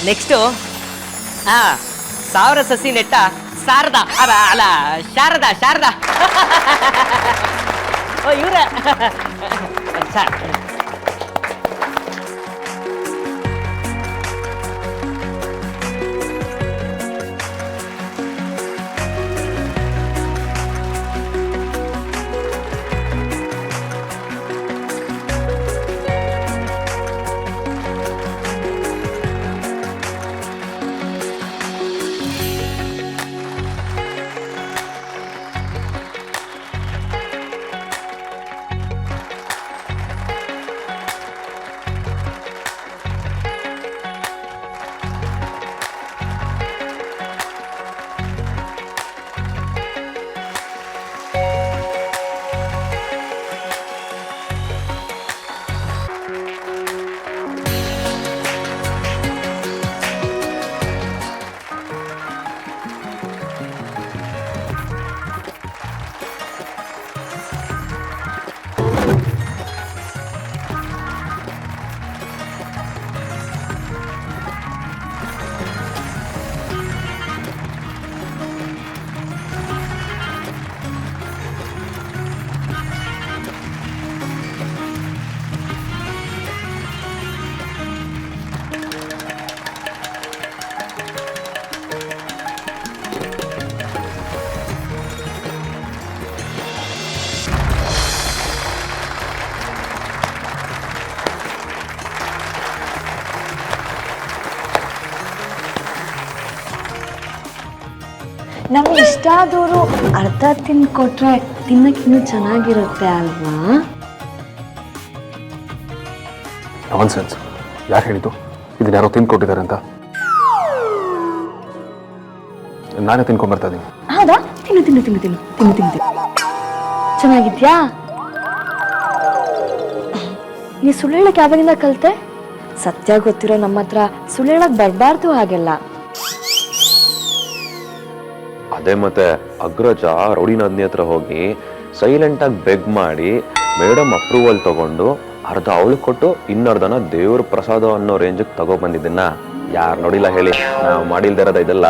Next 1000 ಸಸಿ ನೆಟ್ಟ ಶಾರದಾ ಅಲ್ಲ ಶಾರದಾ ಓ ಇವ್ರ ನಮ್ಗೆ ಇಷ್ಟ ಆದವರು ಅರ್ಧ ತಿನ್ಕೊಟ್ರೆ ತಿನ್ನಕ್ಕೆ ಇನ್ನೂ ಚೆನ್ನಾಗಿರುತ್ತೆ ಅಲ್ವಾ? ನಾನ್ಸೆನ್ಸ್. ಯಾರು ಹೇಳಿದ್ದು ಇದನ್ನ ಯಾರೋ ತಿನ್ಕೊಟ್ಟಿದ್ದಾರೆ ಅಂತ? ನಾನೇ ತಿನ್ಕೊಂಡ್ಬರ್ತಾ ಇದ್ದೀನಿ. ಹೌದಾ? ತಿನ್ನು ತಿನ್ನು ತಿನ್ನು ತಿನ್ನು ತಿನ್ನು ತಿನ್ನು ತಿನ್ನು ಚೆನ್ನಾಗಿದ್ಯಾ? ನೀ ಸುಳ್ಳು ಹೇಳಕ್ ಯಾವಾಗಿಂದ ಕಲ್ತೆ? ಸತ್ಯ ಗೊತ್ತಿರೋ ನಮ್ಮ ಹತ್ರ ಸುಳ್ಳು ಹೇಳಕ್ ಬರಬಾರ್ದು. ಹಾಗೆಲ್ಲ ಅದೇ ಮತ್ತೆ ಅಗ್ರಜ ರೌಡಿ ನಂದಿನಿ ಹತ್ರ ಹೋಗಿ ಸೈಲೆಂಟ್ ಆಗಿ ಬೆಗ್ ಮಾಡಿ ಮೇಡಮ್ ಅಪ್ರೂವಲ್ ತಗೊಂಡು ಅರ್ಧ ಅವಳಿಗೆ ಕೊಟ್ಟು ಇನ್ನರ್ಧನ ದೇವ್ರ ಪ್ರಸಾದ ಅನ್ನೋ ರೇಂಜಿಗೆ ತಗೊಬಂದಿದ್ದನ್ನ ಯಾರು ನೋಡಿಲ್ಲ ಹೇಳಿ? ನಾವು ಮಾಡಿಲ್ದಿರೋದ ಇದೆಲ್ಲ.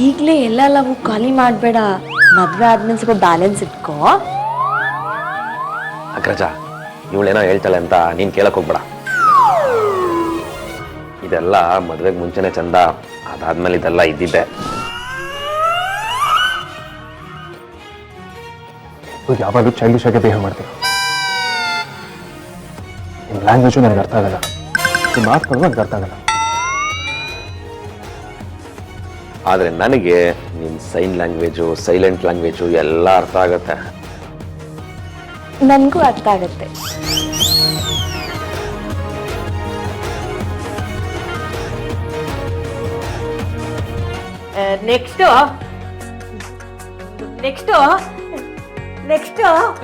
ಈಗ್ಲೇ ಎಲ್ಲ ಲವ್ ಖಾಲಿ ಮಾಡ್ಬೇಡ. ಮದ್ವೆ ಆದ್ಮೇಲೆ ಸ್ವಲ್ಪ ಬ್ಯಾಲೆನ್ಸ್ ಇಟ್ಕೋ. ಅಗ್ರಜ ಇವಳೇನೋ ಹೇಳ್ತಾಳೆ ಅಂತ ನೀನ್ ಕೇಳಕ್ ಹೋಗ್ಬೇಡ. ಇದೆಲ್ಲ ಮದ್ವೆಗೆ ಮುಂಚೆನೆ ಚಂದ, ಅದಾದ್ಮೇಲೆ ಇದೆಲ್ಲ ಇದ್ದಿದ್ದೆ. ಯಾವಾಗಲೂ ಚೈಲ್ಡಿಶ್ ಆಗಿ ಬಿಹೇವ್ ಮಾಡ್ತೀರ. ನಿಮ್ಮ ಲ್ಯಾಂಗ್ವೇಜು ನನಗೆ ಅರ್ಥ ಆಗಲ್ಲ, ನಿಮ್ಮ ಮಾತುಗಳು ನನಗೆ ಅರ್ಥ ಆಗಲ್ಲ. ಆದ್ರೆ ನನಗೆ ನಿನ್ ಸೈನ್ ಲ್ಯಾಂಗ್ವೇಜು ಸೈಲೆಂಟ್ ಲ್ಯಾಂಗ್ವೇಜು ಎಲ್ಲ ಅರ್ಥ ಆಗತ್ತೆ. ನನ್ಗೂ ಅರ್ಥ ಆಗತ್ತೆ. ನೆಕ್ಸ್ಟು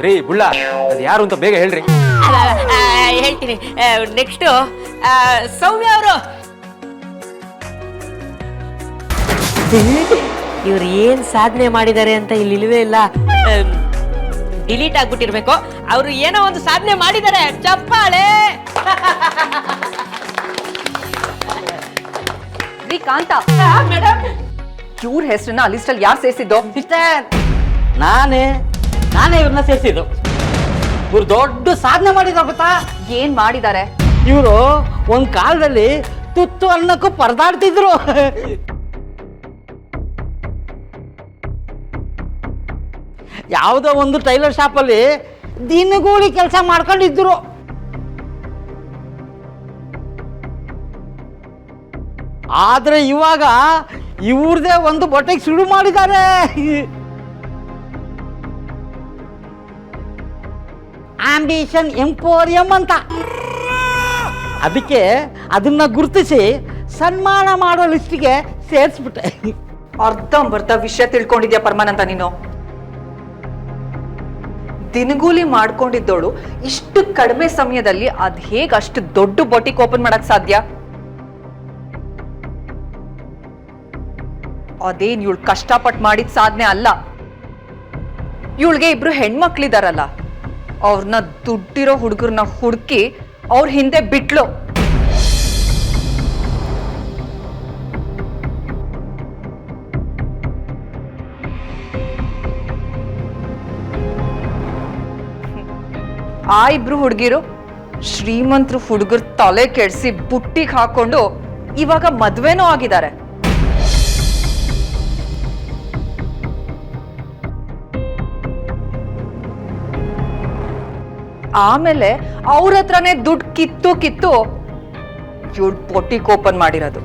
ರೀ ಬುಳ್ಳ, ಅದು ಯಾರು ಅಂತ ಬೇಗ ಹೇಳ್ರಿ. ಹೇಳ್ತೀನಿ. ನೆಕ್ಸ್ಟು ಸೌಮ್ಯ ಅವರು. ಇವ್ರು ಏನ್ ಸಾಧನೆ ಮಾಡಿದ್ದಾರೆ ಅಂತ ಇಲ್ಲಿ ಇಲ್ವೇ ಇಲ್ಲ, ಡಿಲೀಟ್ ಆಗ್ಬಿಟ್ಟಿರ್ಬೇಕು. ಅವರು ಏನೋ ಒಂದು ಸಾಧನೆ ಮಾಡಿದ್ದಾರೆ. ಚಪ್ಪಾಳೆ. ಕಾಂತ ಮೇಡಮ್, ಇವ್ರ ಹೆಸರನ್ನ ಆ ಲಿಸ್ಟಲ್ಲಿ ಯಾರು ಸೇರಿಸಿದ್ದು? ನಾನೇ ಇವ್ರನ್ನ ಸೇರಿಸಿದ್ದು. ಇವ್ರು ದೊಡ್ಡ ಸಾಧನೆ ಮಾಡಿದ್ರು ಗೊತ್ತಾ? ಏನ್ ಮಾಡಿದ್ದಾರೆ? ಇವರು ಒಂದ್ ಕಾಲದಲ್ಲಿ ತುತ್ತು ಅನ್ನಕ್ಕೂ ಪರದಾಡ್ತಿದ್ರು. ಯಾವುದೋ ಒಂದು ಟೈಲರ್ ಶಾಪಲ್ಲಿ ದಿನಗೂಲಿ ಕೆಲಸ ಮಾಡ್ಕೊಂಡಿದ್ರು. ಆದ್ರೆ ಇವಾಗ ಇವ್ರದೇ ಒಂದು ಬೊಟ್ಟೆಗೆ ಶುರು ಮಾಡಿದ್ದಾರೆ. ಆಂಬಿಷನ್ ಎಂಪೋರಿಯಂ ಅಂತ. ಅದಕ್ಕೆ ಅದನ್ನ ಗುರುತಿಸಿ ಸನ್ಮಾನ ಮಾಡೋ ಲಿಸ್ಟಿಗೆ ಸೇರಿಸ್ಬಿಟ್ಟೆ. ಅರ್ಧಂಬರ್ಧ ವಿಷಯ ತಿಳ್ಕೊಂಡಿದ್ಯಾ ಪರಮಾನಂದ ನೀನು? ದಿನಗೂಲಿ ಮಾಡ್ಕೊಂಡಿದ್ದೋಳು ಇಷ್ಟು ಕಡಿಮೆ ಸಮಯದಲ್ಲಿ ಅದ್ ಹೇಗೆ ಅಷ್ಟು ದೊಡ್ಡ ಬೊಟಿಕ್ ಓಪನ್ ಮಾಡಕ್ ಸಾಧ್ಯ? ಅದೇನ್ ಇವಳು ಕಷ್ಟಪಟ್ಟು ಮಾಡಿದ ಸಾಧನೆ ಅಲ್ಲ. ಇವಳಿಗೆ ಇಬ್ರು ಹೆಣ್ಮಕ್ಳಿದಾರಲ್ಲ, ಅವ್ರನ್ನ ದುಡ್ಡಿರೋ ಹುಡುಗರನ್ನ ಹುಡುಕಿ ಅವ್ರ ಹಿಂದೆ ಬಿಟ್ಲು. ಆ ಇಬ್ರು ಹುಡುಗಿರು ಶ್ರೀಮಂತರು ಹುಡುಗರು ತಲೆ ಕೆಡಿಸಿ ಬುಟ್ಟಿಗೆ ಹಾಕೊಂಡು ಇವಾಗ ಮದ್ವೆನೂ ಆಗಿದ್ದಾರೆ. ಆಮೇಲೆ ಅವ್ರ ಹತ್ರನೇ ದುಡ್ಡು ಕಿತ್ತು ಇವ್ಳು ಬೊಟ್ಟಿಗೆ ಓಪನ್ ಮಾಡಿರೋದು.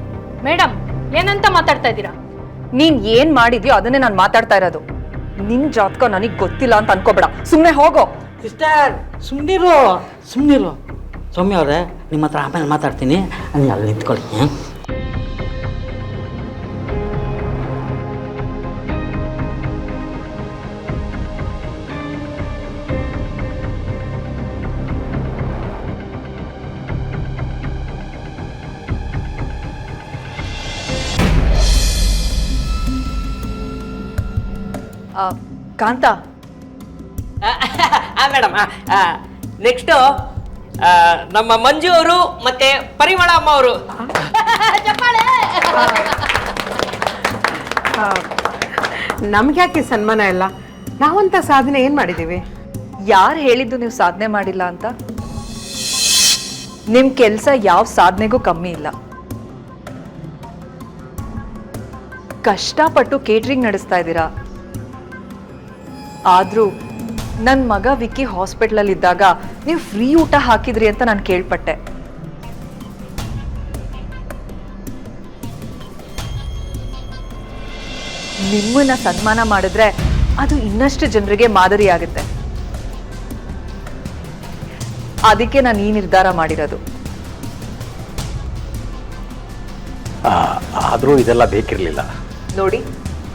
ಮೇಡಮ್ ಏನಂತ ಮಾತಾಡ್ತಾ ಇದ್ದೀರಾ? ನೀನ್ ಏನ್ ಮಾಡಿದ್ಯೋ ಅದನ್ನೇ ನಾನು ಮಾತಾಡ್ತಾ ಇರೋದು. ನಿನ್ ಜಾತಕ ನನಗ್ ಗೊತ್ತಿಲ್ಲ ಅಂತ ಅನ್ಕೋಬೇಡ, ಸುಮ್ನೆ ಹೋಗೋ. ಸಿಸ್ಟರ್ ಸುಮ್ಮನಿರು ಸುಮ್ಮನಿರು. ಸೌಮ್ಯ ಅವರೇ, ನಿಮ್ಮ ಹತ್ರ ಆಮೇಲೆ ಮಾತಾಡ್ತೀನಿ, ನೀವು ಅಲ್ಲಿ ನಿಂತ್ಕೊಳ್ಳಿ. ಕಾಂತ, ಮೇಡಮ್ ನೆಕ್ಸ್ಟು ನಮ್ಮ ಮಂಜು ಅವರು ಮತ್ತೆ ಪರಿಮಳ ಅಮ್ಮ ಅವರು. ನಮ್ಗೆ ಯಾಕೆ ಸನ್ಮಾನ ಇಲ್ಲ? ನಾವಂತ ಸಾಧನೆ ಏನ್ ಮಾಡಿದೀವಿ? ಯಾರು ಹೇಳಿದ್ದು ನೀವು ಸಾಧನೆ ಮಾಡಿಲ್ಲ ಅಂತ? ನಿಮ್ ಕೆಲ್ಸ ಯಾವ ಸಾಧನೆಗೂ ಕಮ್ಮಿ ಇಲ್ಲ. ಕಷ್ಟಪಟ್ಟು ಕೇಟ್ರಿಂಗ್ ನಡೆಸ್ತಾ ಇದ್ದೀರಾ. ಆದ್ರೂ ನನ್ನ ಮಗ ವಿಕ್ಕಿ ಹಾಸ್ಪಿಟಲ್ ಇದ್ದಾಗ ನೀವು ಫ್ರೀ ಊಟ ಹಾಕಿದ್ರಿ ಅಂತ ನಾನು ಕೇಳ್ಪಟ್ಟೆ. ನಿಮ್ಮನ್ನ ಸನ್ಮಾನ ಮಾಡಿದ್ರೆ ಅದು ಇನ್ನಷ್ಟು ಜನರಿಗೆ ಮಾದರಿ ಆಗುತ್ತೆ. ಅದಕ್ಕೆ ನಾನು ಈ ನಿರ್ಧಾರ ಮಾಡಿರೋದು. ಆದರೂ ಇದೆಲ್ಲ ಬೇಕಿರಲಿಲ್ಲ. ನೋಡಿ,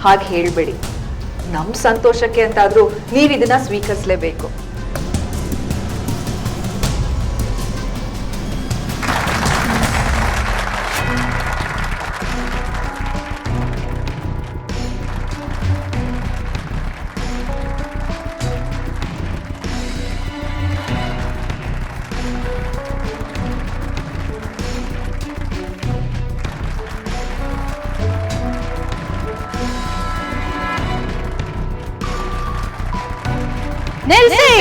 ಹಾಗೆ ಹೇಳ್ಬೇಡಿ. ನಮ್ಮ ಸಂತೋಷಕ್ಕೆ ಅಂತಾದ್ರೂ ನೀವು ಇದನ್ನ ಸ್ವೀಕರಿಸಲೇಬೇಕು. ನಿಲ್ಸಿ!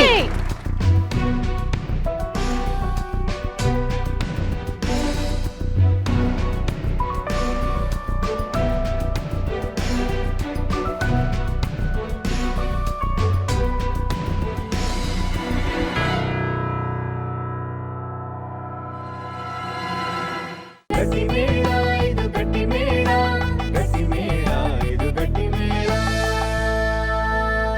ಗಟ್ಟಿ